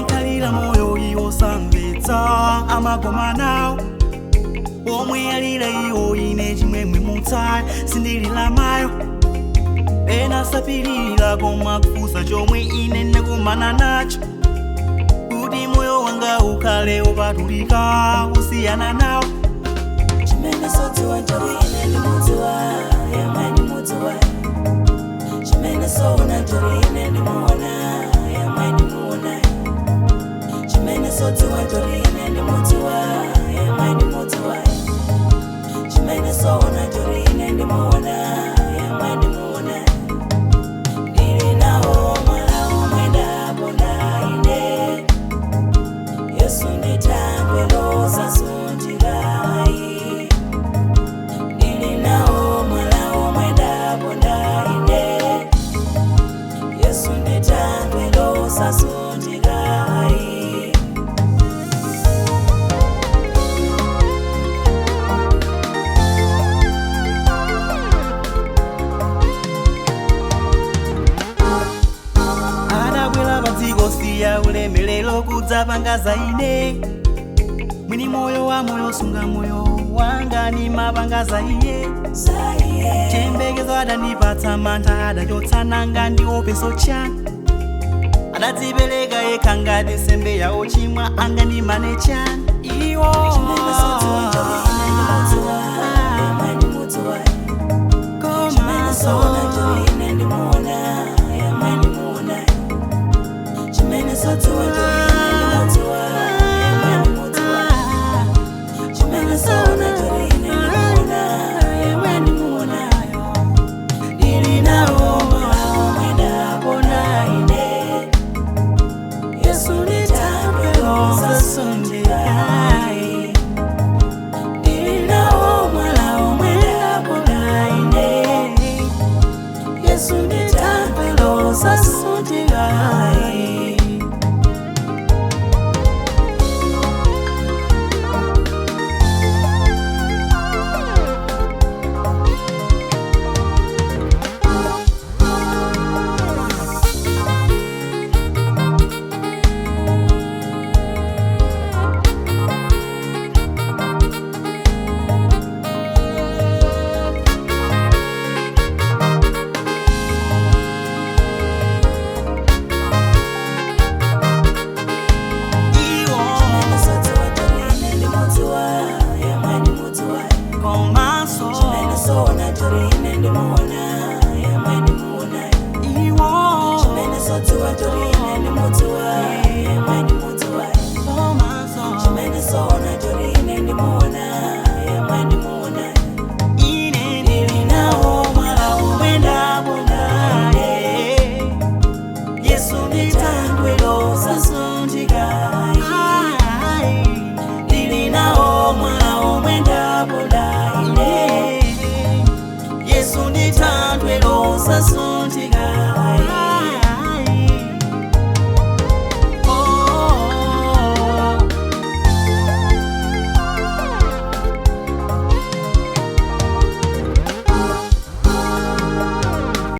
Kalila moyo iyo samvetsa amagoma nawo omwe yalira iyo ine chimwemwe mutsai sindilila mayo ena sapilila koma kufusa chomwe ine ndakumana nacho kuti moyo wanga ukhale opatulika usiyana nawo chimene sodziwa njoli ine ndimudziwa yemwe ndimudziwa chimene soona njoli ine ndimuona yemwe ndimuona chimene sodziwa njoli ine ndimudziwa yemwe ndimudziwa chimene soona njoli ine ndimuona yemwe ndimuona ndili nawo mwala omwe ndaponda ine Yesu ndithandwe losasunthikayi ndili nawo mwala omwe ndaponda ine Yesu ndithandwe losasunthikayi siya ulemelelo kudzapangaza ine mwini moyo wa moyo sunga moyo wanga ni mapangaza iye chembekezo adandipatsa mantha adachotsananga ndiopeso chanu adadzipereka yekha ngati nsembe ya ochimwa anga ndimane chanu iwo sodziwa njoli ine ndimudziwa yemwe ndimudziwa chimene soona njoli ine ndimuona yemwe ndimuona ndili nawo mwala omwe ndaponda ine Yesu ndithandwe losasunthikayi ndili nawo mwala omwe ndaponda ine Yesu ndithandwe losasunthikayi soona njoli ine ndimuona yemwe ndimuona chimene sodziwa njoli ine ndimudziwa yemwe ndimudziwa chimene soona njoli ine ndimuona yemwe ndimuona ndili nawo mwala omwe ndaponda Yesu ndithandwe losasunthikayi ndili nawo mwala omwe ndaponda Yesu ndithandwe losasunthikayi